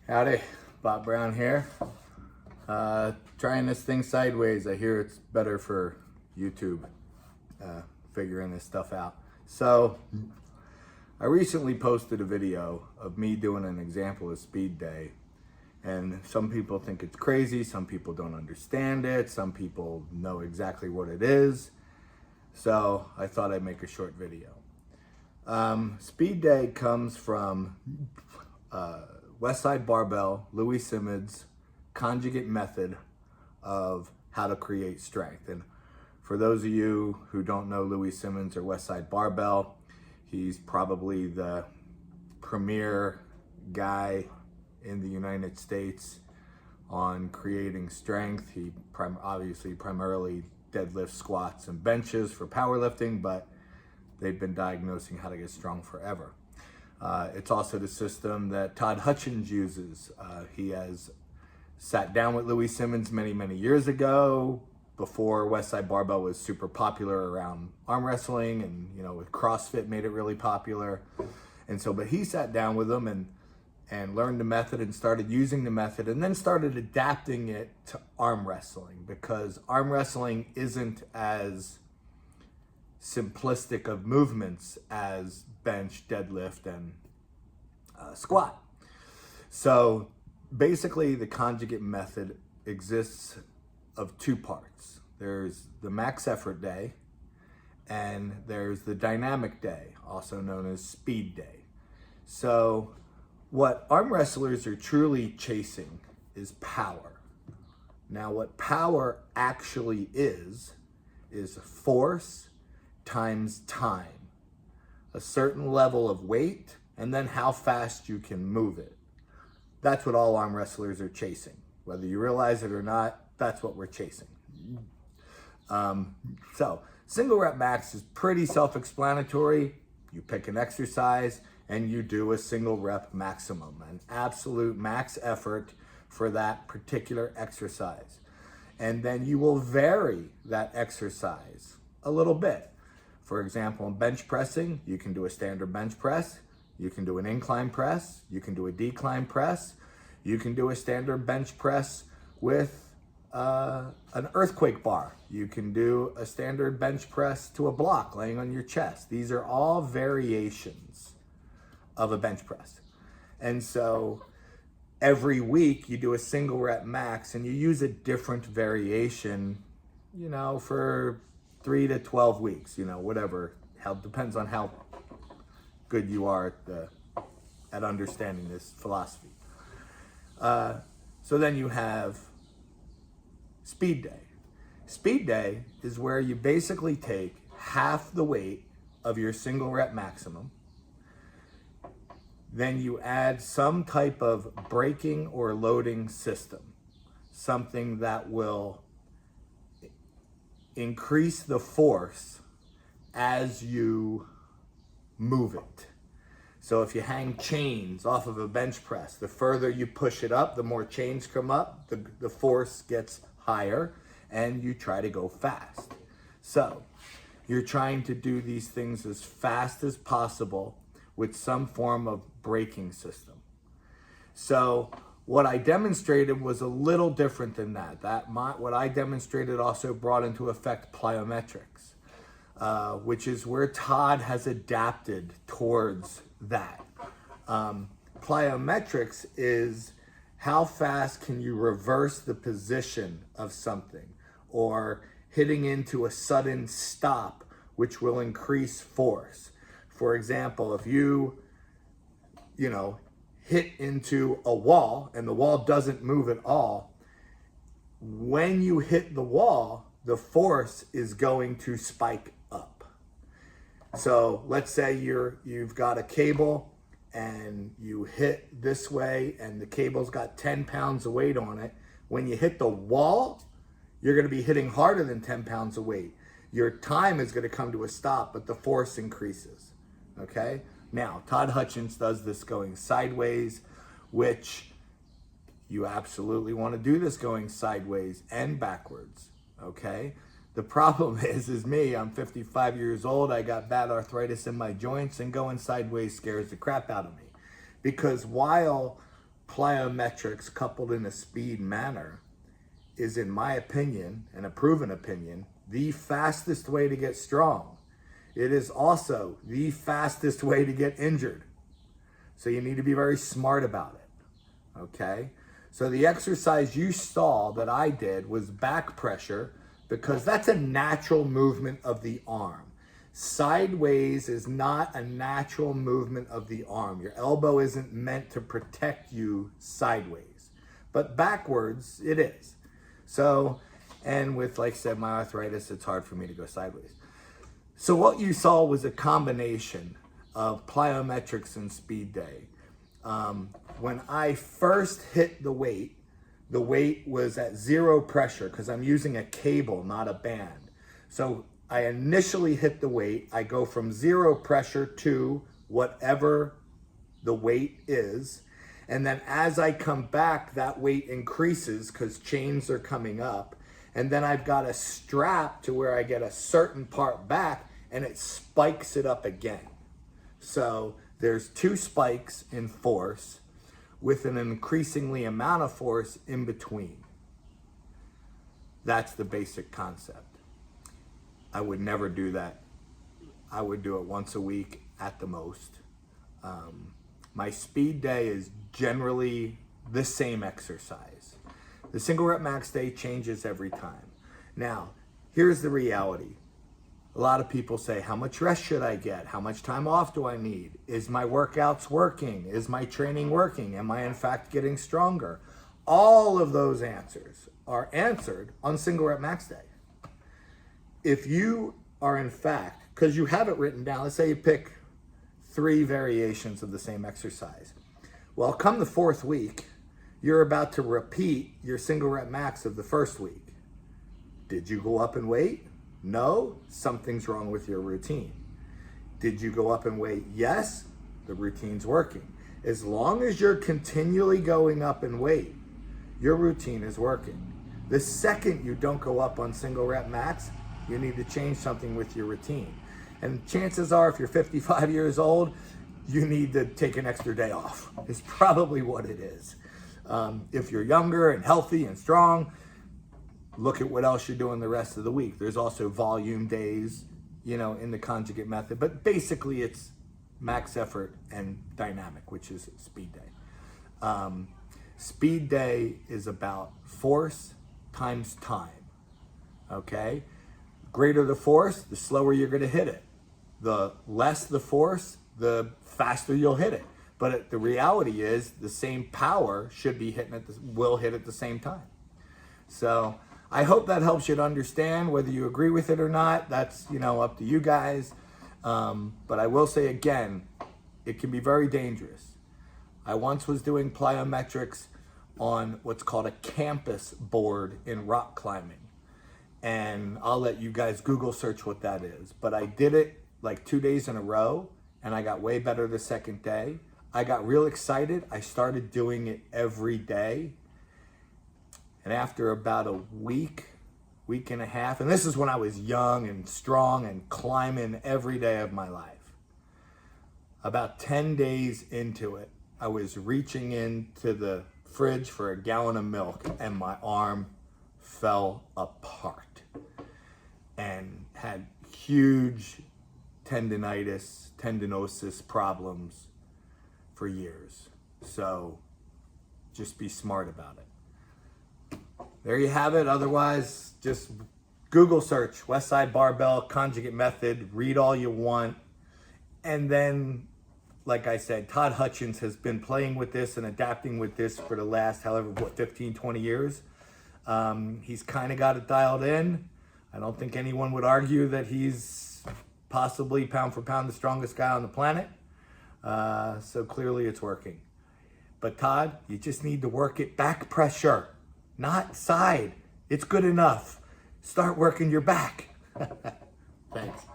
Howdy, Bob Brown here. Trying this thing sideways. I hear it's better for YouTube, figuring this stuff out. So, I recently posted a video of me doing an example of speed day. And some people think it's crazy, some people don't understand it, some people know exactly what it is. So, I thought I'd make a short video. Speed day comes from Westside Barbell, Louis Simmons' Conjugate Method of how to create strength. And for those of you who don't know Louis Simmons or Westside Barbell, he's probably the premier guy in the United States on creating strength. He obviously primarily deadlifts, squats, and benches for powerlifting, but they've been diagnosing how to get strong forever. It's also the system that Todd Hutchins uses. He has sat down with Louis Simmons many years ago, before Westside Barbell was super popular around arm wrestling, and with CrossFit made it really popular. And so, but he sat down with him and learned the method and started using the method, and then started adapting it to arm wrestling, because arm wrestling isn't as simplistic of movements as bench, deadlift, and squat. So basically the conjugate method exists of two parts. There's the max effort day, and there's the dynamic day, also known as speed day. So what arm wrestlers are truly chasing is power. Now what power actually is force times time. A certain level of weight, and then how fast you can move it. That's what all arm wrestlers are chasing. Whether you realize it or not, that's what we're chasing. So single rep max is pretty self-explanatory. You pick an exercise and you do a single rep maximum, an absolute max effort for that particular exercise. And then you will vary that exercise a little bit. For example, in bench pressing, you can do a standard bench press, you can do an incline press, you can do a decline press, you can do a standard bench press with an earthquake bar. You can do a standard bench press to a block laying on your chest. These are all variations of a bench press. And so every week you do a single rep max and you use a different variation, for 3 to 12 weeks, whatever. Depends on how good you are at understanding this philosophy. So then you have speed day. Speed day is where you basically take half the weight of your single rep maximum, then you add some type of braking or loading system, something that will increase the force as you move it. So if you hang chains off of a bench press, the further you push it up, the more chains come up, the force gets higher, and you try to go fast. So you're trying to do these things as fast as possible with some form of braking system. So what I demonstrated was a little different than that. What I demonstrated also brought into effect plyometrics, which is where Todd has adapted towards that. Plyometrics is how fast can you reverse the position of something, or hitting into a sudden stop, which will increase force. For example, if you hit into a wall and the wall doesn't move at all, when you hit the wall, the force is going to spike up. So let's say you've got a cable and you hit this way and the cable's got 10 pounds of weight on it. When you hit the wall, you're going to be hitting harder than 10 pounds of weight. Your time is going to come to a stop, but the force increases. Okay? Now, Todd Hutchins does this going sideways, which you absolutely want to do this going sideways and backwards. Okay? The problem is me, I'm 55 years old, I got bad arthritis in my joints, and going sideways scares the crap out of me. Because while plyometrics coupled in a speed manner is, in my opinion, and a proven opinion, the fastest way to get strong. It is also the fastest way to get injured. So you need to be very smart about it, okay? So the exercise you saw that I did was back pressure, because that's a natural movement of the arm. Sideways is not a natural movement of the arm. Your elbow isn't meant to protect you sideways, but backwards it is. So, and with, like I said, my arthritis, it's hard for me to go sideways. So what you saw was a combination of plyometrics and speed day. When I first hit the weight was at 0 pressure, because I'm using a cable, not a band. So I initially hit the weight. I go from 0 pressure to whatever the weight is. And then as I come back, that weight increases because chains are coming up. And then I've got a strap to where I get a certain part back and it spikes it up again. So there's 2 spikes in force with an increasingly amount of force in between. That's the basic concept. I would never do that. I would do it once a week at the most. My speed day is generally the same exercise. The single rep max day changes every time. Now, here's the reality. A lot of people say, how much rest should I get? How much time off do I need? Is my workouts working? Is my training working? Am I in fact getting stronger? All of those answers are answered on single rep max day. If you are in fact, because you have it written down, let's say you pick 3 variations of the same exercise. Well, come the 4th week, you're about to repeat your single rep max of the first week. Did you go up in weight? No, something's wrong with your routine. Did you go up in weight? Yes, the routine's working. As long as you're continually going up in weight, your routine is working. The second you don't go up on single rep max, you need to change something with your routine. And chances are, if you're 55 years old, you need to take an extra day off. It's probably what it is. If you're younger and healthy and strong, look at what else you're doing the rest of the week. There's also volume days, in the conjugate method, but basically it's max effort and dynamic, which is speed day. Speed day is about force times time, okay? Greater the force, the slower you're gonna hit it. The less the force, the faster you'll hit it. But the reality is the same power should be will hit at the same time. So I hope that helps you to understand. Whether you agree with it or not, that's up to you guys. But I will say again, it can be very dangerous. I once was doing plyometrics on what's called a campus board in rock climbing. And I'll let you guys Google search what that is. But I did it like 2 days in a row, and I got way better the second day. I got real excited. I started doing it every day. And after about a week and a half, and this is when I was young and strong and climbing every day of my life. About 10 days into it, I was reaching into the fridge for a gallon of milk and my arm fell apart and had huge tendinosis problems for years. So just be smart about it. There you have it. Otherwise, just Google search Westside Barbell Conjugate Method, read all you want. And then, like I said, Todd Hutchins has been playing with this and adapting with this for the last, 15, 20 years. He's kind of got it dialed in. I don't think anyone would argue that he's possibly pound for pound the strongest guy on the planet. So clearly it's working. But Todd, you just need to work it back pressure, not side. It's good enough. Start working your back. Thanks.